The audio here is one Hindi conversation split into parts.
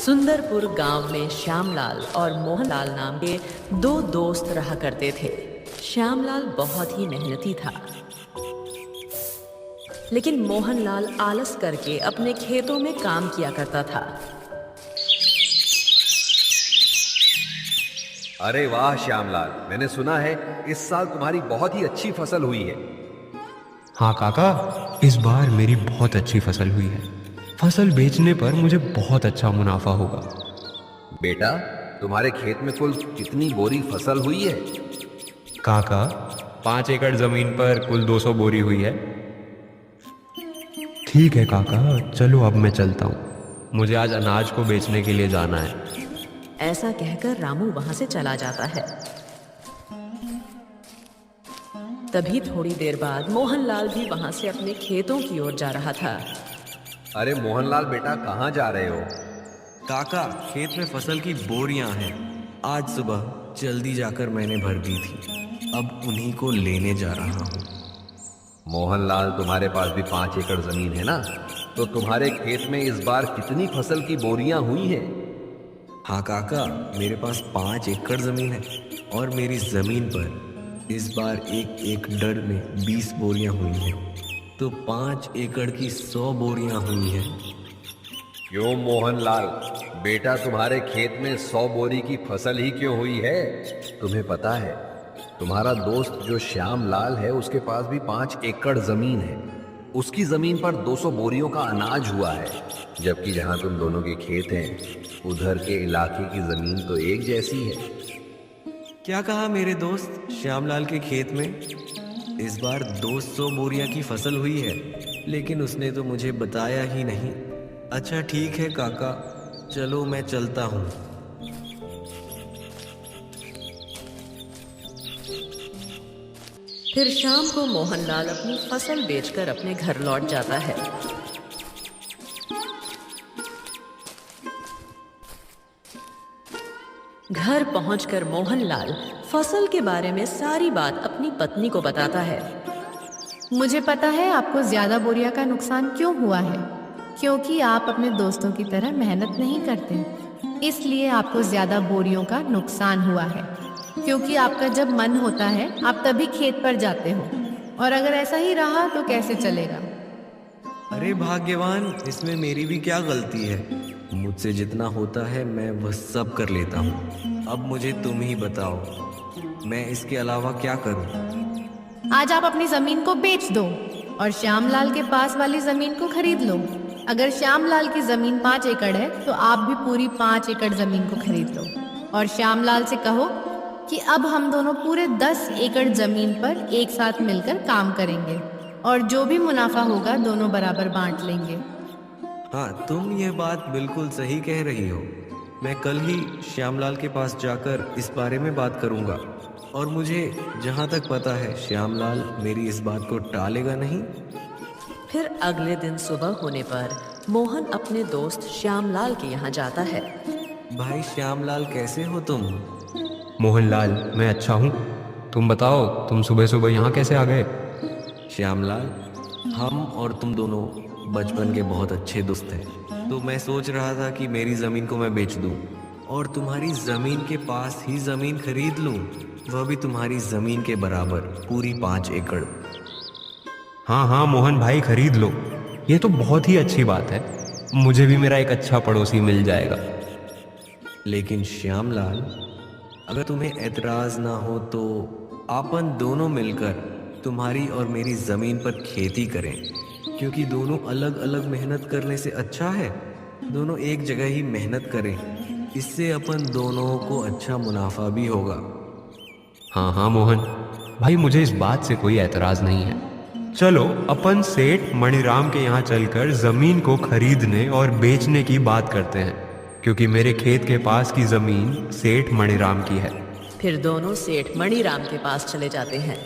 सुंदरपुर गांव में श्यामलाल और मोहनलाल नाम के दो दोस्त रहा करते थे। श्यामलाल बहुत ही मेहनती था, लेकिन मोहनलाल आलस करके अपने खेतों में काम किया करता था। अरे वाह श्यामलाल, मैंने सुना है इस साल तुम्हारी बहुत ही अच्छी फसल हुई है। हाँ काका, इस बार मेरी बहुत अच्छी फसल हुई है। फसल बेचने पर मुझे बहुत अच्छा मुनाफा होगा। बेटा, तुम्हारे खेत में कुल कितनी बोरी फसल हुई है? काका, 5 एकड़ जमीन पर कुल 200 बोरी हुई है। ठीक है काका, चलो अब मैं चलता हूँ। मुझे आज अनाज को बेचने के लिए जाना है। ऐसा कहकर रामू वहां से चला जाता है। तभी थोड़ी देर बाद मोहनलाल भी वहां से अपने खेतों की ओर जा रहा था। अरे मोहनलाल बेटा, कहाँ जा रहे हो? काका, खेत में फसल की बोरियां हैं। आज सुबह जल्दी जाकर मैंने भर दी थी, अब उन्हीं को लेने जा रहा हूँ। मोहनलाल, तुम्हारे पास भी 5 एकड़ जमीन है ना? तो तुम्हारे खेत में इस बार कितनी फसल की बोरियां हुई हैं? हाँ काका, मेरे पास 5 एकड़ जमीन है और मेरी जमीन पर इस बार 1 एकड़ में 20 बोरियां हुई हैं, तो 5 एकड़ की 100 बोरियां हुई हैं। क्यों मोहनलाल बेटा, तुम्हारे खेत में 100 बोरी की फसल ही क्यों हुई है? तुम्हें पता है, तुम्हारा दोस्त जो श्यामलाल है उसके पास भी 5 एकड़ जमीन है। उसकी जमीन पर 200 बोरियों का अनाज हुआ है, जबकि जहां तुम दोनों के खेत हैं उधर के इलाके की जमीन तो एक जैसी है। क्या कहा मेरे दोस्त? श्यामलाल के खेत में इस बार 200 बोरियां की फसल हुई है, लेकिन उसने तो मुझे बताया ही नहीं। अच्छा ठीक है काका, चलो मैं चलता हूँ। फिर शाम को मोहनलाल अपनी फसल बेचकर अपने घर लौट जाता है। घर पहुंचकर मोहनलाल फसल के बारे में सारी बात अपनी पत्नी को बताता है। मुझे पता है आपको ज्यादा बोरिया का नुकसान क्यों हुआ है, क्योंकि आप अपने दोस्तों की तरह मेहनत नहीं करते, इसलिए आपको ज्यादा बोरियों का नुकसान हुआ है। क्योंकि आपका जब मन होता है आप तभी खेत पर जाते हो, और अगर ऐसा ही रहा तो कैसे चलेगा। अरे भाग्यवान, इसमें मेरी भी क्या गलती है? मुझसे जितना होता है मैं वह सब कर लेता हूँ। अब मुझे तुम ही बताओ, मैं इसके अलावा क्या करूँ? आज आप अपनी जमीन को बेच दो और श्यामलाल के पास वाली जमीन को खरीद लो। अगर श्यामलाल की जमीन 5 एकड़ है तो आप भी पूरी 5 एकड़ जमीन को खरीद लो, और श्यामलाल से कहो कि अब हम दोनों पूरे 10 एकड़ जमीन पर एक साथ मिलकर काम करेंगे, और जो भी मुनाफा होगा दोनों बराबर बांट लेंगे। हाँ, तुम ये बात बिल्कुल सही कह रही हो। मैं कल ही श्यामलाल के पास जाकर इस बारे में बात करूंगा, और मुझे जहाँ तक पता है श्यामलाल मेरी इस बात को टालेगा नहीं। फिर अगले दिन सुबह होने पर मोहन अपने दोस्त श्यामलाल के यहाँ जाता है। भाई श्यामलाल, कैसे हो तुम? मोहनलाल, मैं अच्छा हूँ। तुम बताओ, तुम सुबह सुबह यहाँ कैसे आ गए? श्यामलाल, हम और तुम दोनों बचपन के बहुत अच्छे दोस्त हैं, तो मैं सोच रहा था कि मेरी ज़मीन को मैं बेच दूं और तुम्हारी ज़मीन के पास ही ज़मीन खरीद लूं, वह भी तुम्हारी ज़मीन के बराबर, पूरी 5 एकड़। हाँ हाँ मोहन भाई, खरीद लो। ये तो बहुत ही अच्छी बात है, मुझे भी मेरा एक अच्छा पड़ोसी मिल जाएगा। लेकिन श्यामलाल, अगर तुम्हें एतराज़ ना हो तो अपन दोनों मिलकर तुम्हारी और मेरी ज़मीन पर खेती करें, क्योंकि दोनों अलग अलग मेहनत करने से अच्छा है दोनों एक जगह ही मेहनत करें। इससे अपन दोनों को अच्छा मुनाफा भी होगा। हाँ हाँ मोहन भाई, मुझे इस बात से कोई एतराज़ नहीं है। चलो अपन सेठ मणिराम के यहाँ चलकर ज़मीन को खरीदने और बेचने की बात करते हैं, क्योंकि मेरे खेत के पास की ज़मीन सेठ मणिराम की है। फिर दोनों सेठ मणिराम के पास चले जाते हैं।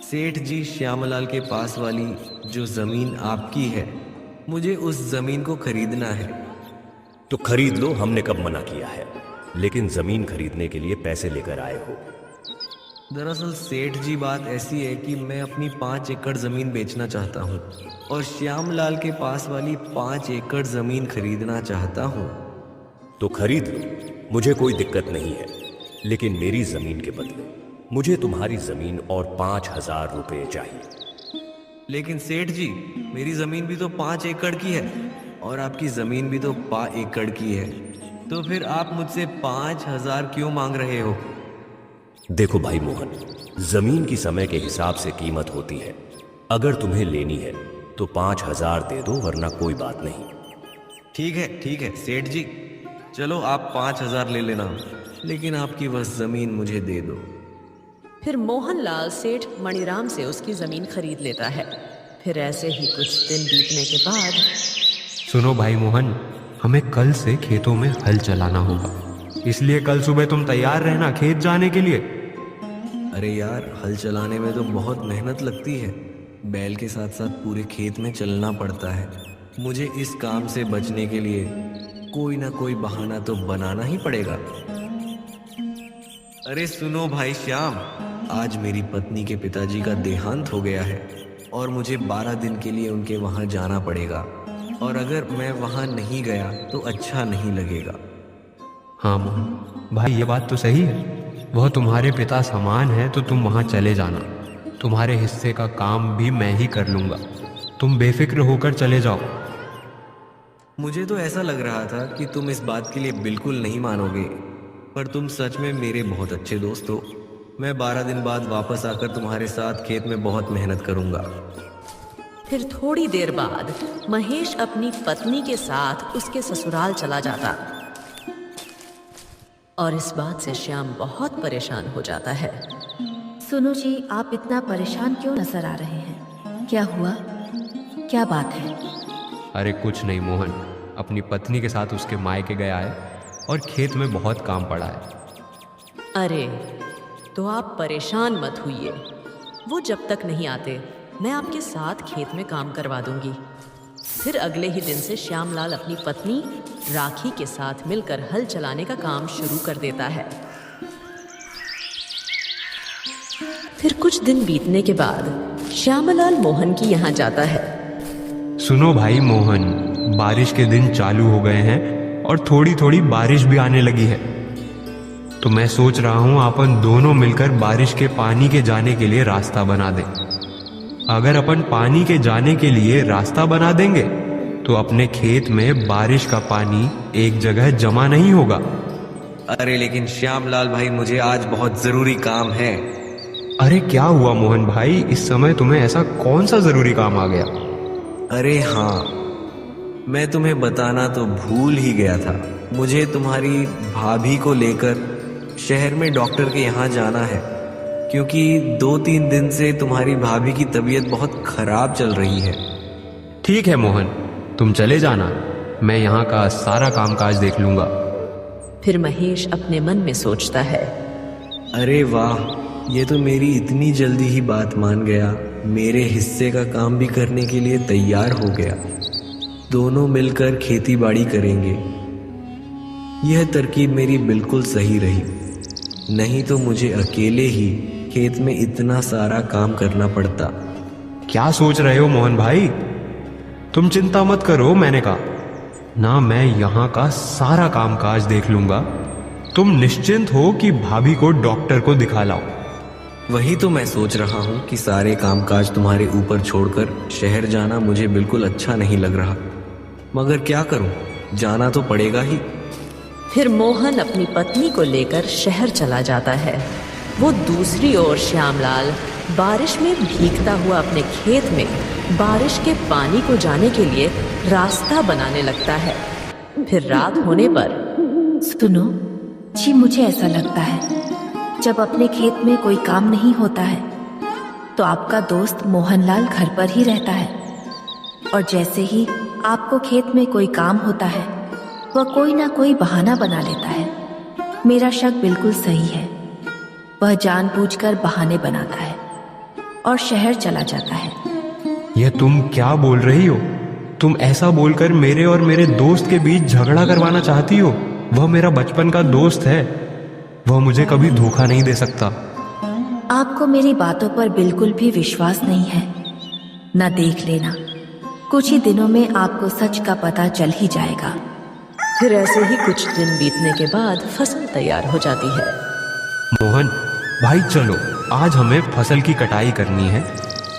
सेठ जी, श्यामलाल के पास वाली जो ज़मीन आपकी है, मुझे उस ज़मीन को खरीदना है। तो खरीद लो, हमने कब मना किया है? लेकिन जमीन खरीदने के लिए पैसे लेकर आए हो। दरअसल सेठ जी, बात ऐसी है कि मैं अपनी 5 एकड़ जमीन बेचना चाहता हूँ और श्यामलाल के पास वाली 5 एकड़ जमीन खरीदना चाहता हूँ। तो खरीद लो, मुझे कोई दिक्कत नहीं है, लेकिन मेरी जमीन के बदले मुझे तुम्हारी जमीन और 5,000 रुपये चाहिए। लेकिन सेठ जी, मेरी जमीन भी तो 5 एकड़ की है और आपकी जमीन भी तो 5 एकड़ की है, तो फिर आप मुझसे 5,000 क्यों मांग रहे हो? देखो भाई मोहन, जमीन की समय के हिसाब से कीमत होती है। अगर तुम्हें लेनी है तो 5,000 दे दो, वरना कोई बात नहीं। ठीक है सेठ जी, चलो आप 5,000 ले लेना, लेकिन आपकी वह जमीन मुझे दे दो। फिर मोहनलाल सेठ मणिराम से उसकी जमीन खरीद लेता है। फिर ऐसे ही कुछ दिन बीतने के बाद, सुनो भाई मोहन, हमें कल से खेतों में हल चलाना होगा, इसलिए कल सुबह तुम तैयार रहना खेत जाने के लिए। अरे यार, हल चलाने में तो बहुत मेहनत लगती है। बैल के साथ साथ पूरे खेत में चलना पड़ता है। मुझे इस काम से बचने के लिए कोई ना कोई बहाना तो बनाना ही पड़ेगा। अरे सुनो भाई श्याम, आज मेरी पत्नी के पिताजी का देहांत हो गया है और मुझे 12 दिन के लिए उनके वहां जाना पड़ेगा, और अगर मैं वहां नहीं गया तो अच्छा नहीं लगेगा। हाँ मोहन भाई, ये बात तो सही है। वह तुम्हारे पिता समान है, तो तुम वहाँ चले जाना। तुम्हारे हिस्से का काम भी मैं ही कर लूँगा, तुम बेफिक्र होकर चले जाओ। मुझे तो ऐसा लग रहा था कि तुम इस बात के लिए बिल्कुल नहीं मानोगे, पर तुम सच में मेरे बहुत अच्छे दोस्त हो। मैं 12 दिन बाद वापस आकर तुम्हारे साथ खेत में बहुत मेहनत करूँगा। फिर थोड़ी देर बाद महेश अपनी पत्नी के साथ उसके ससुराल चला जाता और इस बात से श्याम बहुत परेशान हो जाता है। सुनो जी, आप इतना परेशान क्यों नजर आ रहे हैं? क्या हुआ? क्या बात है? अरे कुछ नहीं मोहन, अपनी पत्नी के साथ उसके मायके गया है और खेत में बहुत काम पड़ा है। अरे तो आप परेशान मत होइए, वो जब तक नहीं आते मैं आपके साथ खेत में काम करवा दूंगी। फिर अगले ही दिन से श्यामलाल अपनी पत्नी राखी के साथ मिलकर हल चलाने का काम शुरू कर देता है। फिर कुछ दिन बीतने के बाद श्यामलाल मोहन की यहाँ जाता है। सुनो भाई मोहन, बारिश के दिन चालू हो गए हैं और थोड़ी थोड़ी बारिश भी आने लगी है, तो मैं सोच रहा हूँ अपन दोनों मिलकर बारिश के पानी के जाने के लिए रास्ता बना दें। अगर अपन पानी के जाने के लिए रास्ता बना देंगे तो अपने खेत में बारिश का पानी एक जगह जमा नहीं होगा। अरे लेकिन श्यामलाल भाई, मुझे आज बहुत जरूरी काम है। अरे क्या हुआ मोहन भाई, इस समय तुम्हें ऐसा कौन सा जरूरी काम आ गया? अरे हाँ, मैं तुम्हें बताना तो भूल ही गया था। मुझे तुम्हारी भाभी को लेकर शहर में डॉक्टर के यहाँ जाना है, क्योंकि 2-3 दिन से तुम्हारी भाभी की तबीयत बहुत खराब चल रही है। ठीक है मोहन, तुम चले जाना, मैं यहाँ का सारा कामकाज देख लूंगा। फिर महेश अपने मन में सोचता है, अरे वाह, ये तो मेरी इतनी जल्दी ही बात मान गया। मेरे हिस्से का काम भी करने के लिए तैयार हो गया। दोनों मिलकर खेती बाड़ी करेंगे। यह तरकीब मेरी बिल्कुल सही रही, नहीं तो मुझे अकेले ही खेत में इतना सारा काम करना पड़ता। क्या सोच रहे हो मोहन भाई? तुम चिंता मत करो, मैंने कहा ना, मैं यहाँ का सारा कामकाज देख लूंगा। तुम निश्चिंत हो कि भाभी को डॉक्टर को दिखा लाओ। वही तो मैं सोच रहा हूँ कि सारे कामकाज तुम्हारे ऊपर छोड़कर शहर जाना मुझे बिल्कुल अच्छा नहीं लग रहा, मगर क्या करूँ, जाना तो पड़ेगा ही। फिर मोहन अपनी पत्नी को लेकर शहर चला जाता है। वो दूसरी ओर श्यामलाल बारिश में भीगता हुआ अपने खेत में बारिश के पानी को जाने के लिए रास्ता बनाने लगता है। फिर रात होने पर, सुनो जी, मुझे ऐसा लगता है जब अपने खेत में कोई काम नहीं होता है तो आपका दोस्त मोहनलाल घर पर ही रहता है, और जैसे ही आपको खेत में कोई काम होता है वह कोई ना कोई बहाना बना लेता है। मेरा शक बिल्कुल सही है, वह जानबूझकर बहाने बनाता है और शहर चला जाता है। यह तुम क्या बोल रही हो? तुम ऐसा बोलकर मेरे और मेरे दोस्त के बीच झगड़ा करवाना चाहती हो? वह मेरा बचपन का दोस्त है, वह मुझे कभी धोखा नहीं दे सकता। आपको मेरी बातों पर बिल्कुल भी विश्वास नहीं है। न देख लेना, कुछ ही दिनों में आपको सच का पता चल ही जाएगा। फिर ऐसे ही कुछ दिन बीतने के बाद फसल तैयार हो जाती है। मोहन भाई चलो, आज हमें फसल की कटाई करनी है,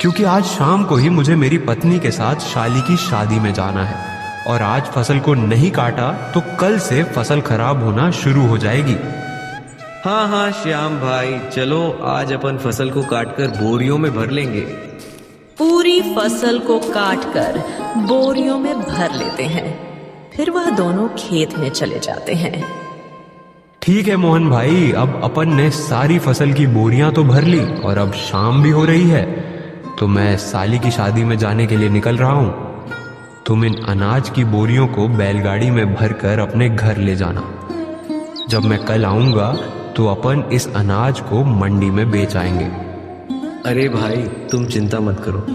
क्योंकि आज शाम को ही मुझे मेरी पत्नी के साथ शाली की शादी में जाना है। और आज फसल को नहीं काटा तो कल से फसल खराब होना शुरू हो जाएगी। हाँ हाँ श्याम भाई, चलो आज अपन फसल को काटकर बोरियों में भर लेंगे। पूरी फसल को काटकर बोरियों में भर लेते हैं। फिर वह दोनों खेत में चले जाते हैं। ठीक है मोहन भाई, अब अपन ने सारी फसल की बोरियां तो भर ली और अब शाम भी हो रही है, तो मैं साली की शादी में जाने के लिए निकल रहा हूं। तुम इन अनाज की बोरियों को बैलगाड़ी में भरकर अपने घर ले जाना। जब मैं कल आऊंगा तो अपन इस अनाज को मंडी में बेच आएंगे। अरे भाई तुम चिंता मत करो,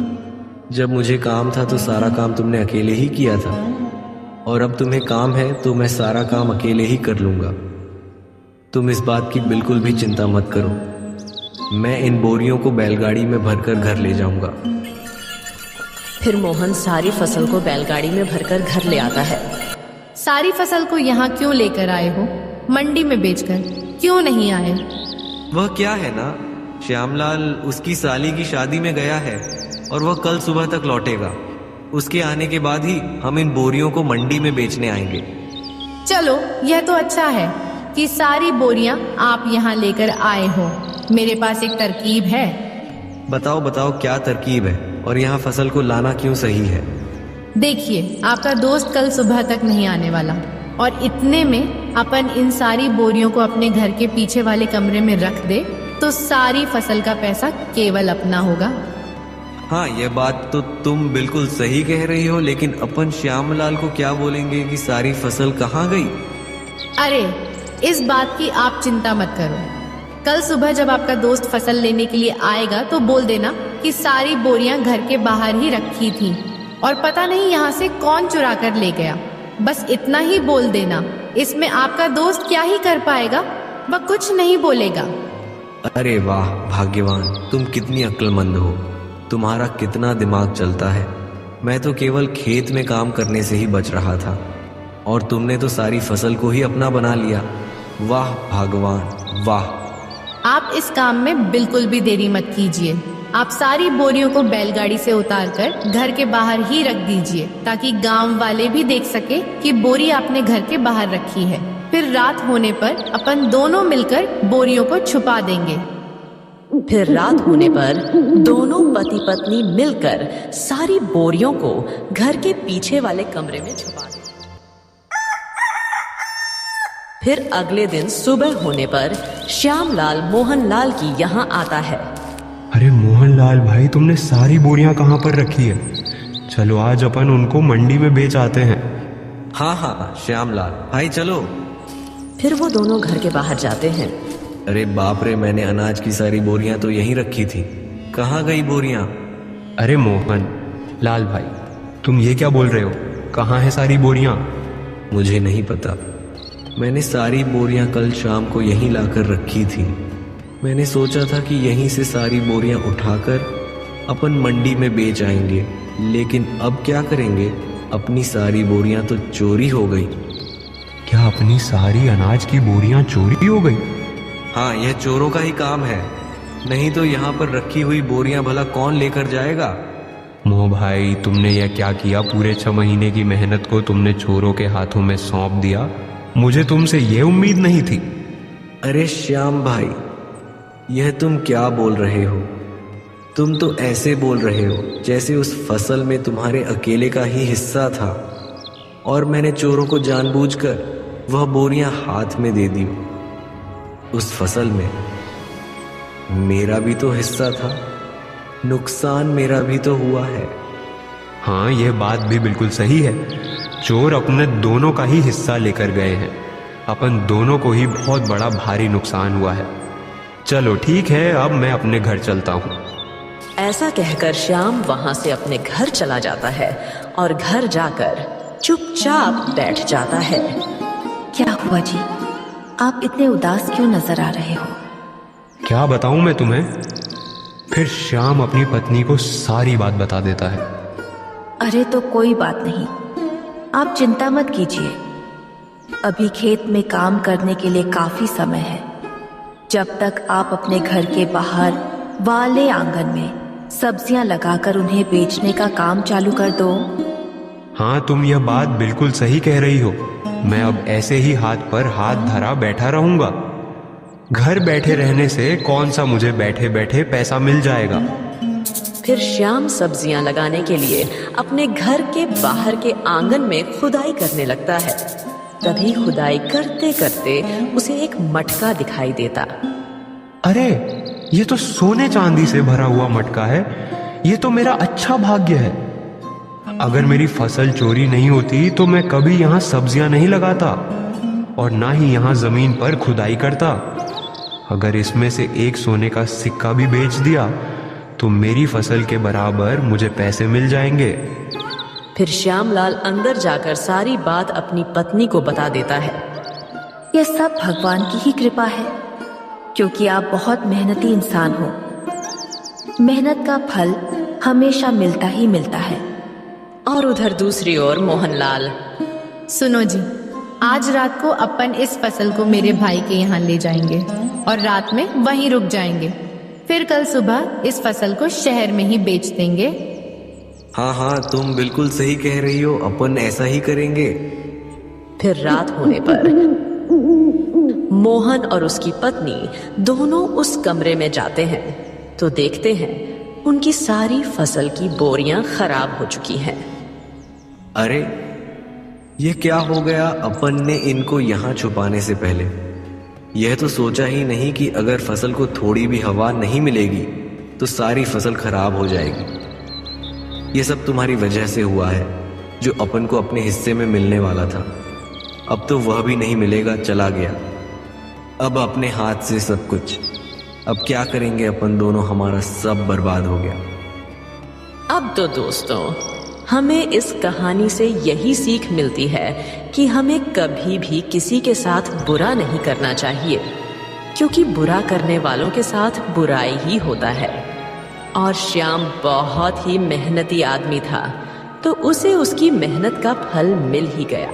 जब मुझे काम था तो सारा काम तुमने अकेले ही किया था, और अब तुम्हें काम है तो मैं सारा काम अकेले ही कर लूंगा। तुम इस बात की बिल्कुल भी चिंता मत करो, मैं इन बोरियों को बैलगाड़ी में भरकर घर ले जाऊंगा। फिर मोहन सारी फसल को बैलगाड़ी में भरकर घर ले आता है। सारी फसल को यहाँ क्यों लेकर आए हो? मंडी में बेचकर क्यों नहीं आए? वह क्या है ना, श्यामलाल उसकी साली की शादी में गया है और वह कल सुबह तक लौटेगा। उसके आने के बाद ही हम इन बोरियों को मंडी में बेचने आएंगे। चलो, यह तो अच्छा है कि सारी बोरियां आप यहाँ लेकर आए हो। मेरे पास एक तरकीब है। बताओ बताओ क्या तरकीब है, और यहाँ फसल को लाना क्यों सही है? देखिए, आपका दोस्त कल सुबह तक नहीं आने वाला, और इतने में अपन इन सारी बोरियों को अपने घर के पीछे वाले कमरे में रख दे तो सारी फसल का पैसा केवल अपना होगा। हाँ, यह बात तो तुम बिल्कुल सही कह रही हो, लेकिन अपन श्यामलाल को क्या बोलेंगे कि सारी फसल कहाँ गई? अरे, इस बात की आप चिंता मत करो। कल सुबह जब आपका दोस्त फसल लेने के लिए आएगा तो बोल देना कि सारी बोरियां घर के बाहर ही रखी थी और पता नहीं यहाँ से कौन चुरा कर ले गया। बस इतना ही बोल देना। इसमें आपका दोस्त क्या ही कर पाएगा, वह कुछ नहीं बोलेगा। अरे वाह भाग्यवान, तुम कितनी अक्लमंद हो, तुम्हारा कितना दिमाग चलता है। मैं तो केवल खेत में काम करने से ही बच रहा था, और तुमने तो सारी फसल को ही अपना बना लिया। वाह भगवान वाह। आप इस काम में बिल्कुल भी देरी मत कीजिए। आप सारी बोरियों को बैलगाड़ी से उतारकर घर के बाहर ही रख दीजिए, ताकि गांव वाले भी देख सके कि बोरी आपने घर के बाहर रखी है। फिर रात होने पर अपन दोनों मिलकर बोरियों को छुपा देंगे। फिर रात होने पर दोनों पति पत्नी मिलकर सारी बोरियों को घर के पीछे वाले कमरे में छुपा देंगे। फिर अगले दिन सुबह होने पर श्यामलाल मोहनलाल की यहाँ आता है। अरे मोहनलाल भाई, तुमने सारी बोरियां कहाँ पर रखी है? चलो आज अपन उनको मंडी में बेच आते हैं। हाँ हाँ श्यामलाल भाई चलो। फिर वो दोनों घर के बाहर जाते हैं। अरे बाप रे, मैंने अनाज की सारी बोरियां तो यहीं रखी थी, कहाँ गई बोरियां? अरे मोहन लाल भाई, तुम ये क्या बोल रहे हो? कहाँ है सारी बोरियां? मुझे नहीं पता, मैंने सारी बोरियां कल शाम को यहीं लाकर रखी थी। मैंने सोचा था कि यहीं से सारी बोरियां उठाकर अपन मंडी में बेच आएंगे, लेकिन अब क्या करेंगे, अपनी सारी बोरियां तो चोरी हो गई। क्या अपनी सारी अनाज की बोरियां चोरी हो गई? हाँ, यह चोरों का ही काम है, नहीं तो यहाँ पर रखी हुई बोरियां भला कौन लेकर जाएगा? मोह भाई, तुमने यह क्या किया? पूरे 6 महीने की मेहनत को तुमने चोरों के हाथों में सौंप दिया। मुझे तुमसे ये उम्मीद नहीं थी। अरे श्याम भाई, यह तुम क्या बोल रहे हो? तुम तो ऐसे बोल रहे हो जैसे उस फसल में तुम्हारे अकेले का ही हिस्सा था, और मैंने चोरों को जानबूझकर वह बोरियां हाथ में दे दी। उस फसल में मेरा भी तो हिस्सा था, नुकसान मेरा भी तो हुआ है। हाँ, यह बात भी बिल्कुल सही है। चोर अपने दोनों का ही हिस्सा लेकर गए हैं। अपन दोनों को ही बहुत बड़ा भारी नुकसान हुआ है। चलो ठीक है, अब मैं अपने घर चलता हूँ। ऐसा कहकर श्याम वहां से अपने घर चला जाता है और घर जाकर चुपचाप बैठ जाता है। क्या हुआ जी? आप इतने उदास क्यों नजर आ रहे हो? क्या बताऊं मैं तुम्हें? फिर श्याम अपनी पत्नी को सारी बात बता देता है। अरे तो कोई बात नहीं, आप चिंता मत कीजिए। अभी खेत में काम करने के लिए काफी समय है। जब तक आप अपने घर के बाहर वाले आंगन में सब्जियां लगाकर उन्हें बेचने का काम चालू कर दो। हाँ, तुम यह बात बिल्कुल सही कह रही हो। मैं अब ऐसे ही हाथ पर हाथ धरा बैठा रहूंगा। घर बैठे रहने से कौन सा मुझे बैठे बैठे पैसा मिल जाएगा। फिर श्याम सब्जियां लगाने के लिए अपने घर के बाहर के आंगन में खुदाई करने लगता है। तभी खुदाई करते करते उसे एक मटका दिखाई देता। अरे, ये तो सोने चांदी से भरा हुआ मटका है। ये तो मेरा अच्छा भाग्य है। अगर मेरी फसल चोरी नहीं होती तो मैं कभी यहाँ सब्जियां नहीं लगाता और ना ही यहाँ जमीन पर खुदाई करता। अगर इसमें से एक सोने का सिक्का भी बेच दिया तो मेरी फसल के बराबर मुझे पैसे मिल जाएंगे। फिर श्यामलाल अंदर जाकर सारी बात अपनी पत्नी को बता देता है। यह सब भगवान की ही कृपा है, क्योंकि आप बहुत मेहनती इंसान हो। मेहनत का फल हमेशा मिलता ही मिलता है। और उधर दूसरी ओर मोहनलाल। सुनो जी, आज रात को अपन इस फसल को मेरे भाई के यहाँ ले जाएंगे और रात में वहीं रुक जाएंगे। फिर कल सुबह इस फसल को शहर में ही बेच देंगे। हाँ हाँ, तुम बिल्कुल सही कह रही हो, अपन ऐसा ही करेंगे। फिर रात होने पर मोहन और उसकी पत्नी दोनों उस कमरे में जाते हैं तो देखते हैं उनकी सारी फसल की बोरियां खराब हो चुकी हैं। अरे, ये क्या हो गया? अपन ने इनको यहाँ छुपाने से पहले यह तो सोचा ही नहीं कि अगर फसल को थोड़ी भी हवा नहीं मिलेगी तो सारी फसल खराब हो जाएगी। ये सब तुम्हारी वजह से हुआ है। जो अपन को अपने हिस्से में मिलने वाला था, अब तो वह भी नहीं मिलेगा, चला गया। अब अपने हाथ से सब कुछ। अब क्या करेंगे अपन दोनों? हमारा सब बर्बाद हो गया। अब तो दोस्तों, हमें इस कहानी से यही सीख मिलती है कि हमें कभी भी किसी के साथ बुरा नहीं करना चाहिए, क्योंकि बुरा करने वालों के साथ बुराई ही होता है। और श्याम बहुत ही मेहनती आदमी था, तो उसे उसकी मेहनत का फल मिल ही गया।